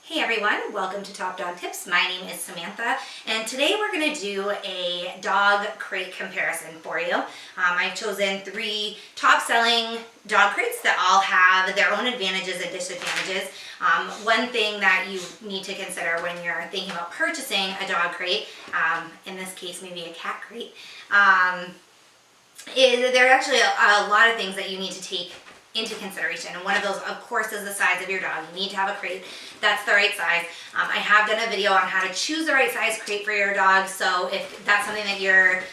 Hey everyone, welcome to Top Dog Tips. My name is Samantha, and today we're going to do a dog crate comparison for you. I've chosen 3 top-selling dog crates that all have their own advantages and disadvantages. One thing that you need to consider when you're thinking about purchasing a dog crate, in this case maybe a cat crate, is there are actually a lot of things that you need to take into consideration, and one of those of course is the size of your dog. You need to have a crate that's the right size. I have done a video on how to choose the right size crate for your dog, so if that's something that you're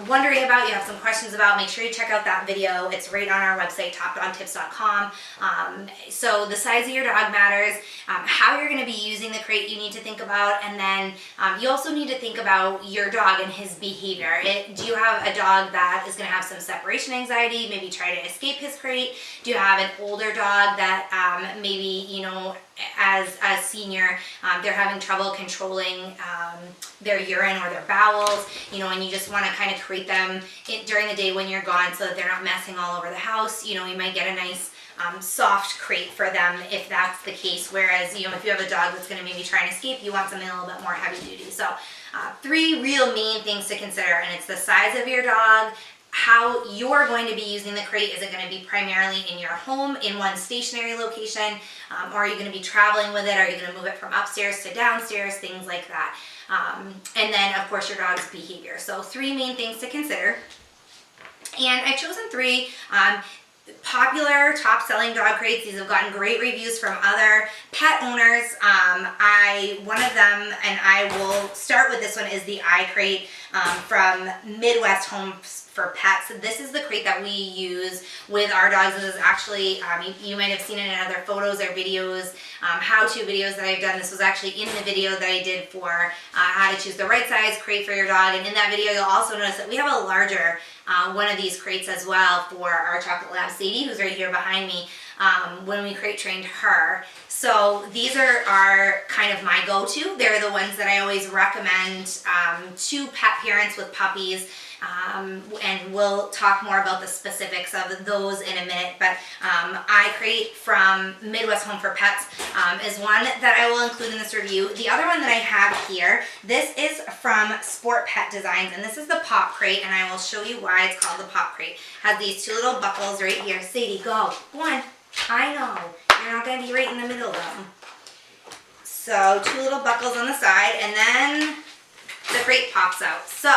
wondering about, you have some questions about, make sure you check out that video. It's right on our website, topdogtips.com. So the size of your dog matters, how you're going to be using the crate you need to think about, and then you also need to think about your dog and his behavior. Do you have a dog that is going to have some separation anxiety, maybe try to escape his crate? Do you have an older dog that maybe, as a senior, they're having trouble controlling their urine or their bowels, and you just want to kind of crate them during the day when you're gone so that they're not messing all over the house. You might get a nice soft crate for them if that's the case, whereas if you have a dog that's going to maybe try and escape, you want something a little bit more heavy duty. So 3 real main ththings to consider, and it's the size of your dog, how you're going to be using the crate. Is it going to be primarily in your home in one stationary location, or are you going to be traveling with it? Are you going to move it from upstairs to downstairs, things like that. And then of course your dog's behavior. So 3 main things to consider, and I've chosen 3 popular top-selling dog crates. These have gotten great reviews from other pet owners. One of them, and I will start with this one, is the iCrate from Midwest Homes for Pets. This is the crate that we use with our dogs. This is actually, you might have seen it in other photos or videos, how-to videos that I've done. This was actually in the video that I did for how to choose the right size crate for your dog. And in that video, you'll also notice that we have a larger one of these crates as well for our chocolate lab Sadie, who's right here behind me, when we crate trained her. So these are kind of my go-to. They're the ones that I always recommend to pet parents with puppies. And we'll talk more about the specifics of those in a minute, but iCrate from Midwest Home for Pets is one that I will include in this review. The other one that I have here, this is from Sport Pet Designs, and this is the Pop Crate, and I will show you why it's called the Pop Crate. It has these 2 little buckles right here. Sadie, go. Go on. I know. You're not going to be right in the middle of them. So 2 little buckles on the side, and then the crate pops out. So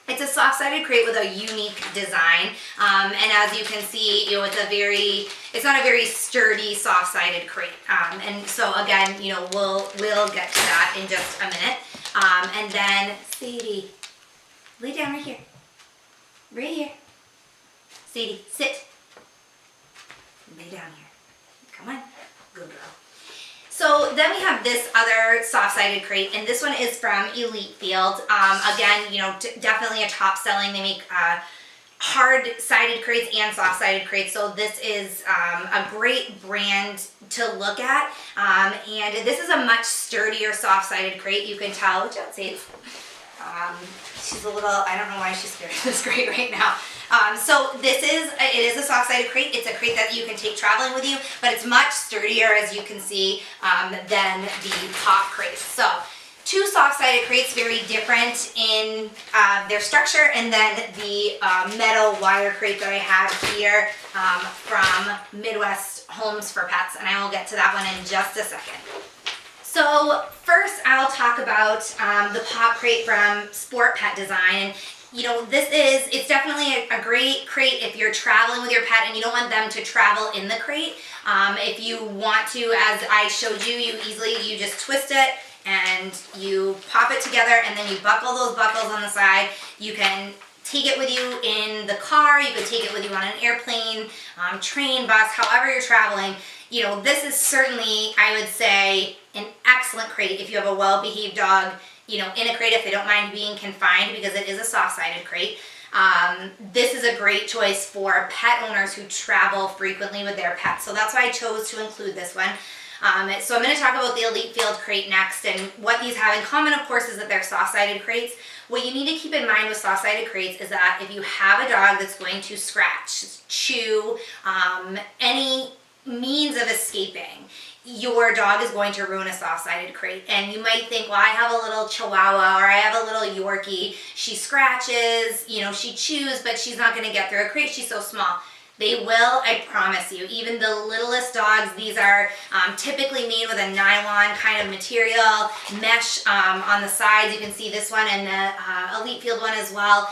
it's a soft-sided crate with a unique design, and as you can see, it's not a very sturdy soft-sided crate. And so again, we'll get to that in just a minute. And then Sadie, lay down right here, Sadie, sit, lay down here. Come on, good girl. So then we have this other soft-sided crate, and this one is from Elite Field. Again, definitely a top-selling. They make hard-sided crates and soft-sided crates, so this is a great brand to look at. And this is a much sturdier soft-sided crate. You can tell, which I would say it's, she's a little, I don't know why she's scared of this crate right now. So it is a soft-sided crate. It's a crate that you can take traveling with you, but it's much sturdier, as you can see, than the Pop Crate. So 2 soft-sided crates, very different in their structure, and then the metal wire crate that I have here from Midwest Homes for Pets, and I will get to that one in just a second. So first I'll talk about the Pop Crate from Sport Pet Design. It's definitely a great crate if you're traveling with your pet and you don't want them to travel in the crate. If you want to, as I showed you, you just twist it and you pop it together, and then you buckle those buckles on the side. You can take it with you in the car, you could take it with you on an airplane, train, bus, however you're traveling. This is certainly, I would say, an excellent crate if you have a well-behaved dog, in a crate, if they don't mind being confined, because it is a soft-sided crate. This is a great choice for pet owners who travel frequently with their pets. So that's why I chose to include this one. So I'm going to talk about the Elite Field crate next, and what these have in common, of course, is that they're soft-sided crates. What you need to keep in mind with soft-sided crates is that if you have a dog that's going to scratch, chew, any means of escaping, your dog is going to ruin a soft-sided crate. And you might think, well, I have a little Chihuahua or I have a little Yorkie. She scratches, you know, she chews, but she's not going to get through a crate. She's so small. They will, I promise you. Even the littlest dogs, these are typically made with a nylon kind of material, mesh on the sides. You can see this one and the Elite Field one as well.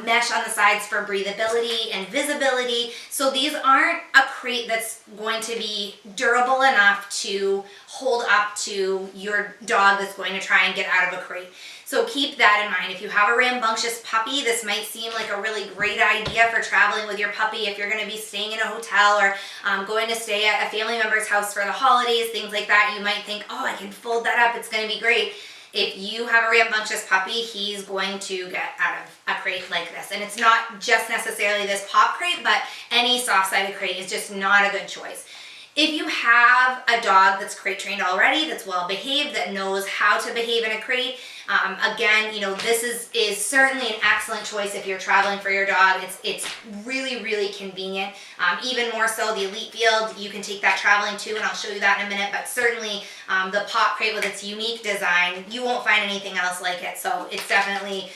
Mesh on the sides for breathability and visibility. So these aren't a crate that's going to be durable enough to hold up to your dog that's going to try and get out of a crate. So keep that in mind. If you have a rambunctious puppy, this might seem like a really great idea for traveling with your puppy if you're going to be staying in a hotel or going to stay at a family member's house for the holidays, things like that. You might think, oh, I can fold that up. It's going to be great. If you have a rambunctious puppy, he's going to get out of a crate like this. And it's not just necessarily this pop crate, but any soft-sided crate is just not a good choice. If you have a dog that's crate trained already, that's well behaved, that knows how to behave in a crate, again, you know, this is certainly an excellent choice if you're traveling for your dog. It's really, really convenient. Even more so, the Elite Field, you can take that traveling too, and I'll show you that in a minute, but certainly the pop crate with its unique design, you won't find anything else like it, so it's definitely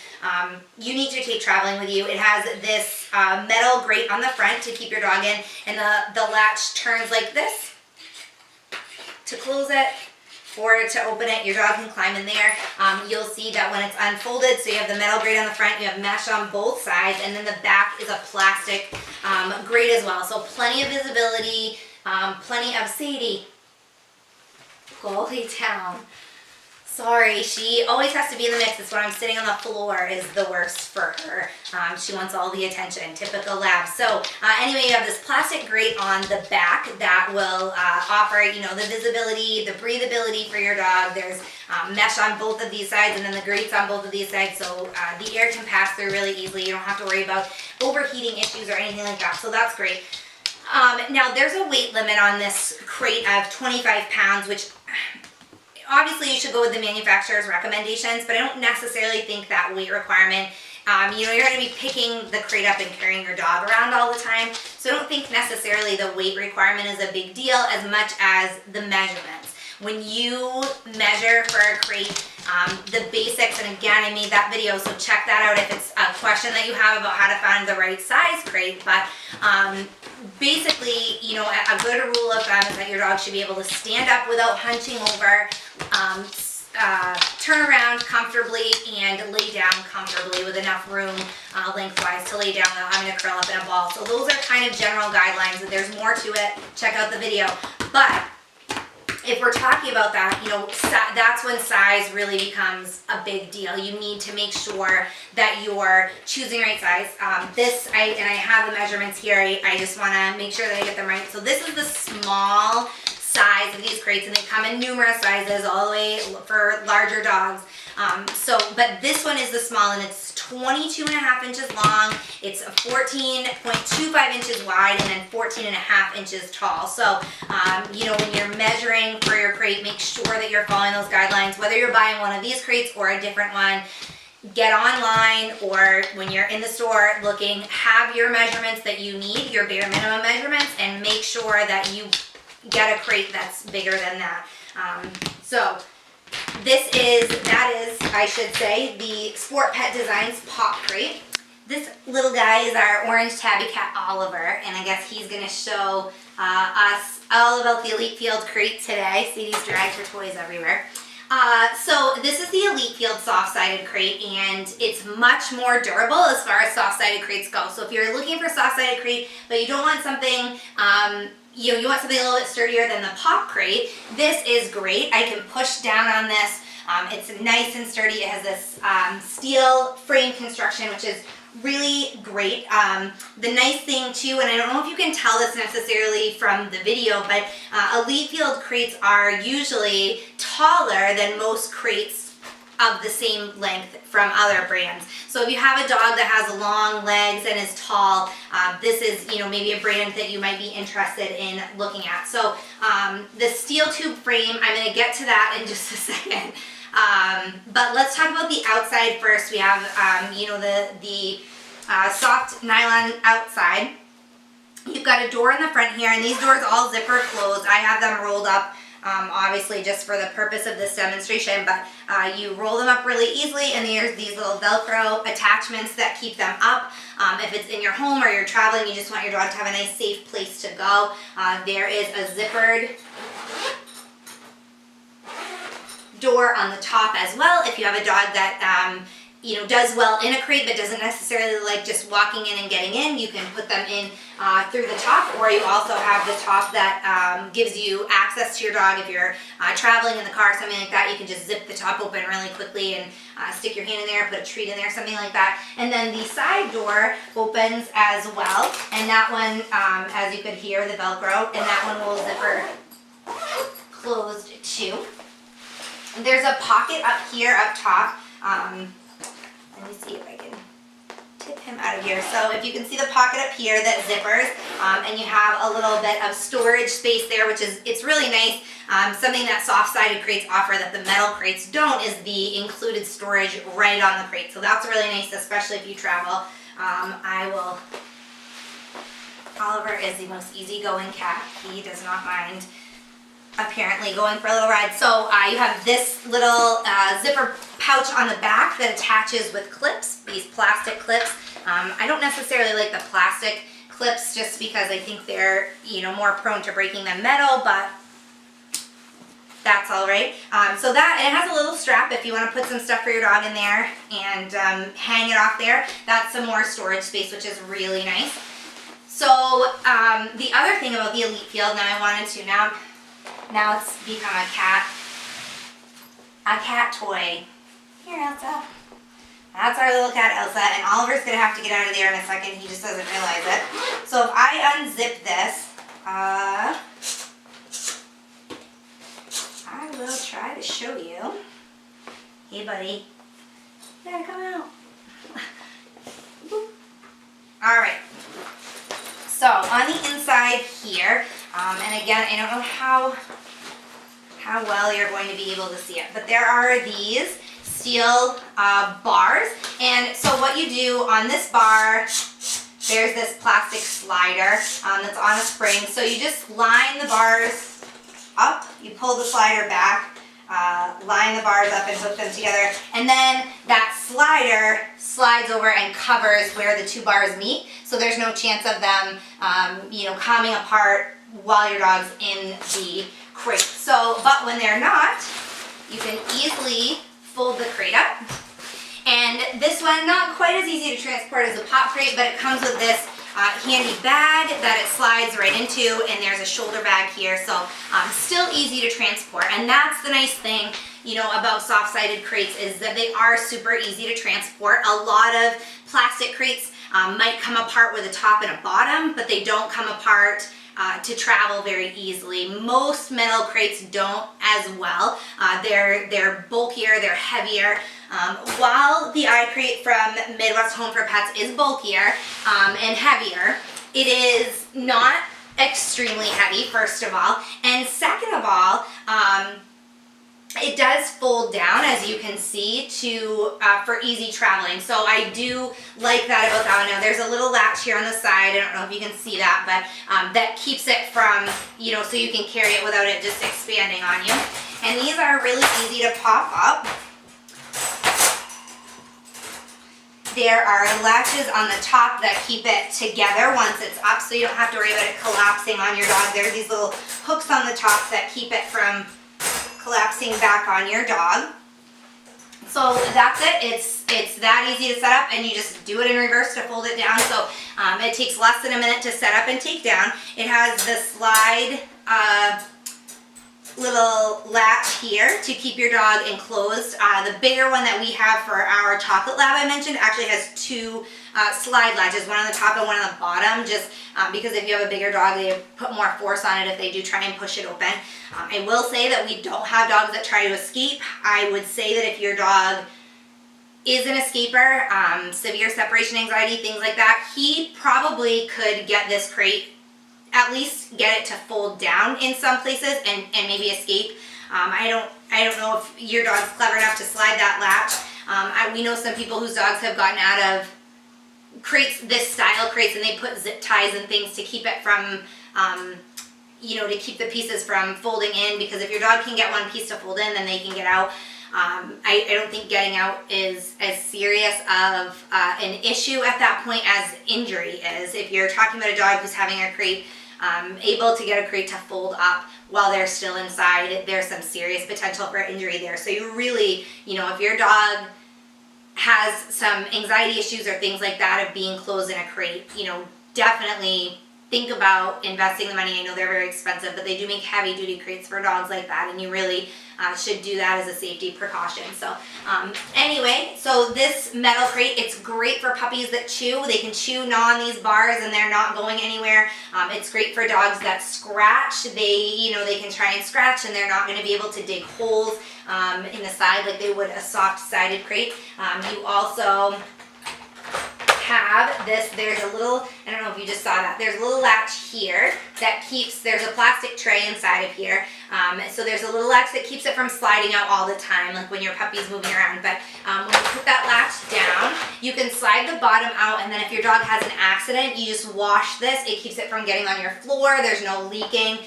unique to take traveling with you. It has this metal grate on the front to keep your dog in, and the latch turns like this to close it or to open it. Your dog can climb in there. You'll see that when it's unfolded, so you have the metal grate on the front, you have mesh on both sides, and then the back is a plastic grate as well. So plenty of visibility, plenty of Sadie. Go lay down. Sorry, she always has to be in the mix. It's when I'm sitting on the floor is the worst for her. She wants all the attention, typical lab. So anyway, you have this plastic grate on the back that will offer, you know, the visibility, the breathability for your dog. There's mesh on both of these sides and then the grates on both of these sides, so the air can pass through really easily. You don't have to worry about overheating issues or anything like that, so that's great. Now there's a weight limit on this crate of 25 pounds, which obviously you should go with the manufacturer's recommendations, but I don't necessarily think that weight requirement, you know, you're going to be picking the crate up and carrying your dog around all the time, so I don't think necessarily the weight requirement is a big deal as much as the measurements. When you measure for a crate, the basics, and again, I made that video, so check that out if it's a question that you have about how to find the right size crate, but basically, you know, a good rule of thumb is that your dog should be able to stand up without hunching over, turn around comfortably, and lay down comfortably with enough room lengthwise to lay down without having to curl up in a ball. So those are kind of general guidelines. If there's more to it, check out the video. But if we're talking about that, you know, that's when size really becomes a big deal. You need to make sure that you're choosing the right size. I have the measurements here. I just want to make sure that I get them right. So this is the small size of these crates, and they come in numerous sizes all the way for larger dogs. But this one is the small, and it's 22.5 inches long. It's 14.25 inches wide, and then 14.5 inches tall. So, you know, when you're measuring for your crate, make sure that you're following those guidelines. Whether you're buying one of these crates or a different one, get online, or when you're in the store looking, have your measurements that you need, your bare minimum measurements, and make sure that you get a crate that's bigger than that. That is, I should say, the Sport Pet Designs Pop Crate. This little guy is our orange tabby cat, Oliver, and I guess he's going to show us all about the Elite Field crate today. See these dragged for toys everywhere. So this is the Elite Field soft-sided crate, and it's much more durable as far as soft-sided crates go. So if you're looking for a soft-sided crate, but you don't want something, you want something a little bit sturdier than the pop crate, this is great. I can push down on this. It's nice and sturdy. It has this steel frame construction, which is really great. The nice thing too, and I don't know if you can tell this necessarily from the video, but Elite Field crates are usually taller than most crates of the same length from other brands. So if you have a dog that has long legs and is tall, this is, you know, maybe a brand that you might be interested in looking at. So the steel tube frame, I'm going to get to that in just a second. But let's talk about the outside first. We have, you know, the soft nylon outside. You've got a door in the front here, and these doors all zipper closed. I have them rolled up, obviously just for the purpose of this demonstration, but you roll them up really easily, and there's these little Velcro attachments that keep them up. If it's in your home or you're traveling, you just want your dog to have a nice safe place to go. There is a zippered door on the top as well. If you have a dog that does well in a crate but doesn't necessarily like just walking in and getting in, you can put them in through the top, or you also have the top that gives you access to your dog. If you're traveling in the car, something like that, you can just zip the top open really quickly and stick your hand in there, put a treat in there, something like that. And then the side door opens as well, and that one, as you could hear, the Velcro, and that one will zipper closed too. There's a pocket up here, up top. Let me see if I can tip him out of here. So if you can see the pocket up here that zippers, and you have a little bit of storage space there, which is, it's really nice. Something that soft-sided crates offer that the metal crates don't is the included storage right on the crate. So that's really nice, especially if you travel. Oliver is the most easygoing cat. He does not mind apparently going for a little ride. So you have this little zipper pouch on the back that attaches with clips, these plastic clips. I don't necessarily like the plastic clips just because I think they're, more prone to breaking than metal, but that's all right. So that, and it has a little strap if you want to put some stuff for your dog in there and hang it off there. That's some more storage space, which is really nice. So the other thing about the Elite Field, now it's become a cat toy. Here, Elsa. That's our little cat, Elsa, and Oliver's gonna have to get out of there in a second. He just doesn't realize it. So if I unzip this, I will try to show you. Hey, buddy. You gotta come out. All right. So on the inside here, and again, I don't know how well you're going to be able to see it, but there are these steel bars, and so what you do on this bar, there's this plastic slider that's on a spring, so you just line the bars up, you pull the slider back, line the bars up and hook them together, and then that slider slides over and covers where the two bars meet, so there's no chance of them coming apart while your dog's in the crate. So, but when they're not, you can easily fold the crate up. And this one, not quite as easy to transport as a pop crate, but it comes with this handy bag that it slides right into, and there's a shoulder bag here, so still easy to transport. And that's the nice thing, about soft-sided crates, is that they are super easy to transport. A lot of plastic crates might come apart with a top and a bottom, but they don't come apart to travel very easily. Most metal crates don't as well. They're bulkier, they're heavier. While the iCrate from Midwest Home for Pets is bulkier and heavier, it is not extremely heavy, first of all, and second of all, it does fold down, as you can see, for easy traveling. So I do like that about that one. Now there's a little latch here on the side. I don't know if you can see that, but that keeps it from, so you can carry it without it just expanding on you. And these are really easy to pop up. There are latches on the top that keep it together once it's up, so you don't have to worry about it collapsing on your dog. There's these little hooks on the top that keep it from collapsing back on your dog. So that's it. It's that easy to set up, and you just do it in reverse to fold it down. So it takes less than a minute to set up and take down. It has the slide little latch here to keep your dog enclosed. The bigger one that we have for our chocolate lab I mentioned actually has two slide latches, one on the top and one on the bottom, just because if you have a bigger dog, they put more force on it if they do try and push it open. I will say that we don't have dogs that try to escape. I would say that if your dog is an escaper, severe separation anxiety, things like that, he probably could get this crate, at least get it to fold down in some places and maybe escape. I don't know if your dog's clever enough to slide that latch. We know some people whose dogs have gotten out of crates, this style crates, and they put zip ties and things to keep it from, you know, to keep the pieces from folding in, because if your dog can get one piece to fold in, then they can get out. I don't think getting out is as serious of an issue at that point as injury is. If you're talking about a dog who's having a crate, able to get a crate to fold up while they're still inside, there's some serious potential for injury there. So you really, you know, if your dog has some anxiety issues or things like that of being closed in a crate, you know, definitely think about investing the money. I know they're very expensive, but they do make heavy duty crates for dogs like that, and you really should do that as a safety precaution. So anyway, so this metal crate, it's great for puppies that chew. They can chew, gnaw on these bars and they're not going anywhere. It's great for dogs that scratch. They can try and scratch and they're not going to be able to dig holes in the side like they would a soft sided crate. You also have this, there's a little, I don't know if you just saw that, there's a little latch here that keeps, there's a plastic tray inside of here, so there's a little latch that keeps it from sliding out all the time, like when your puppy's moving around. But when you put that latch down, you can slide the bottom out, and then if your dog has an accident, you just wash this. It keeps it from getting on your floor. There's no leaking,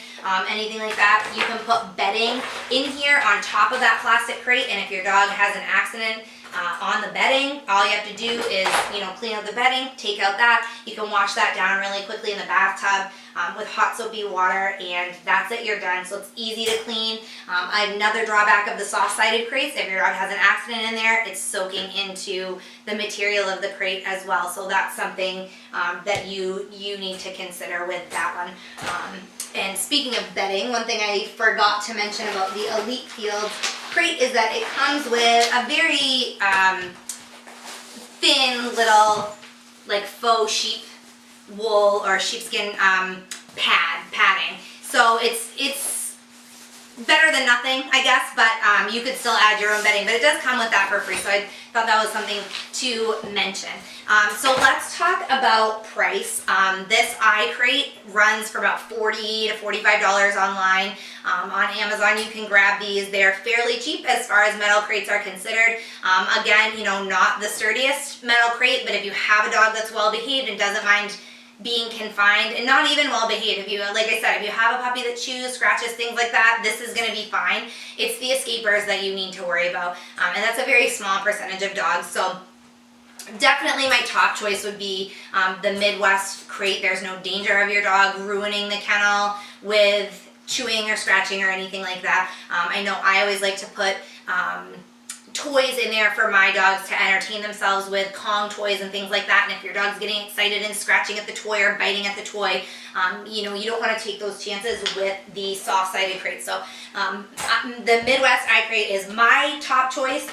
anything like that. You can put bedding in here on top of that plastic crate, and if your dog has an accident on the bedding, all you have to do is, you know, clean out the bedding, take out that. You can wash that down really quickly in the bathtub with hot soapy water, and that's it, you're done. So it's easy to clean. Another drawback of the soft-sided crates, if your dog has an accident in there, it's soaking into the material of the crate as well. So that's something that you need to consider with that one. And speaking of bedding, one thing I forgot to mention about the Elite Field crate is that it comes with a very thin little like faux sheep wool or sheepskin padding. So it's better than nothing, I guess, but you could still add your own bedding, but it does come with that for free. So I thought that was something to mention. So let's talk about price. This iCrate runs for about $40 to $45 online. On Amazon, you can grab these. They're fairly cheap as far as metal crates are considered. Again, you know, not the sturdiest metal crate, but if you have a dog that's well behaved and doesn't mind being confined, and not even well behaved, if you, like I said, if you have a puppy that chews, scratches, things like that, this is going to be fine. It's the escapers that you need to worry about, and that's a very small percentage of dogs. So definitely my top choice would be the Midwest crate. There's no danger of your dog ruining the kennel with chewing or scratching or anything like that. I know I always like to put toys in there for my dogs to entertain themselves with, Kong toys and things like that. And if your dog's getting excited and scratching at the toy or biting at the toy, you know, you don't want to take those chances with the soft-sided crate. So the Midwest iCrate is my top choice.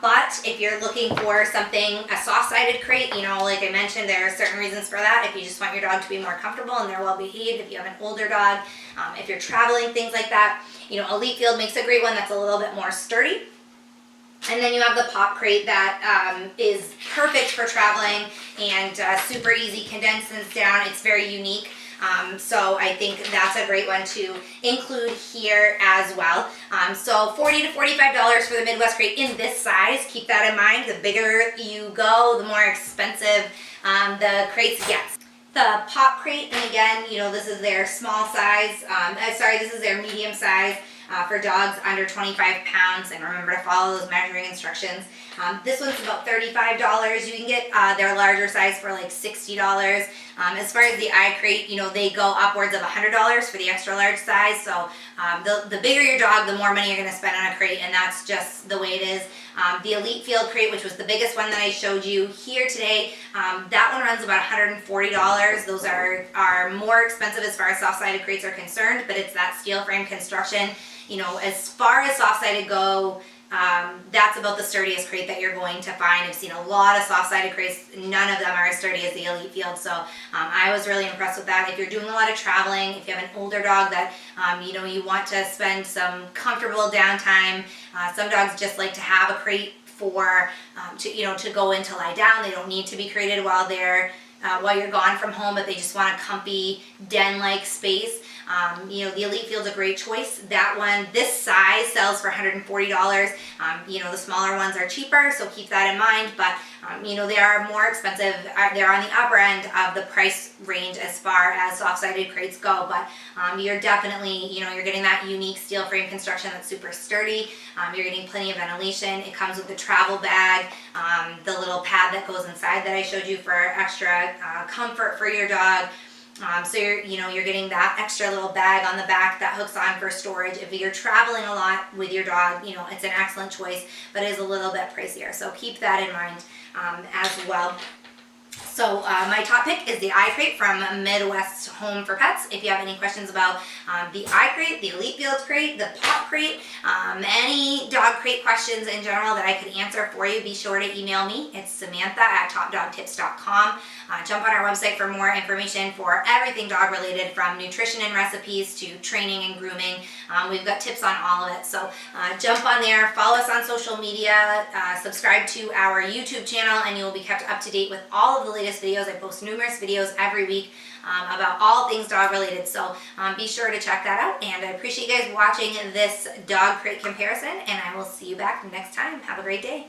But if you're looking for something, a soft-sided crate, you know, like I mentioned, there are certain reasons for that. If you just want your dog to be more comfortable and they're well behaved, if you have an older dog, if you're traveling, things like that, you know, Elite Field makes a great one that's a little bit more sturdy. And then you have the pop crate that is perfect for traveling and super easy, condenses down. It's very unique. So I think that's a great one to include here as well. So $40 to $45 for the Midwest crate in this size. Keep that in mind. The bigger you go, the more expensive the crates get. The pop crate, and again, you know, this is their small size. This is their medium size. For dogs under 25 pounds, and remember to follow those measuring instructions. This one's about $35. You can get their larger size for like $60. As far as the iCrate, you know, they go upwards of $100 for the extra large size. So the bigger your dog, the more money you're going to spend on a crate, and that's just the way it is. The Elite Field crate, which was the biggest one that I showed you here today, that one runs about $140. Those are more expensive as far as soft-sided crates are concerned, but it's that steel frame construction. You know, as far as soft-sided go, that's about the sturdiest crate that you're going to find. I've seen a lot of soft-sided crates. None of them are as sturdy as the Elite Field, so I was really impressed with that. If you're doing a lot of traveling, if you have an older dog that, you know, you want to spend some comfortable downtime, some dogs just like to have a crate for, to go in to lie down. They don't need to be crated while you're gone from home, but they just want a comfy den-like space. You know, the Elite Field's a great choice. That one, this size sells for $140. You know, the smaller ones are cheaper, so keep that in mind. But you know, they are more expensive. They're on the upper end of the price range as far as soft-sided crates go. But you're definitely, you know, you're getting that unique steel frame construction that's super sturdy. You're getting plenty of ventilation. It comes with the travel bag, the little pad that goes inside that I showed you for extra comfort for your dog. So you're getting that extra little bag on the back that hooks on for storage. If you're traveling a lot with your dog, you know, it's an excellent choice, but it is a little bit pricier. So keep that in mind as well. So my top pick is the iCrate from Midwest Home for Pets. If you have any questions about the iCrate, the Elite Field crate, the Pop crate, any dog crate questions in general that I could answer for you, be sure to email me. It's Samantha@topdogtips.com. Jump on our website for more information for everything dog related, from nutrition and recipes to training and grooming. We've got tips on all of it. So jump on there, follow us on social media, subscribe to our YouTube channel, and you will be kept up to date with all of the latest videos. I post numerous videos every week about all things dog related. So be sure to check that out. And I appreciate you guys watching this dog crate comparison, and I will see you back next time. Have a great day.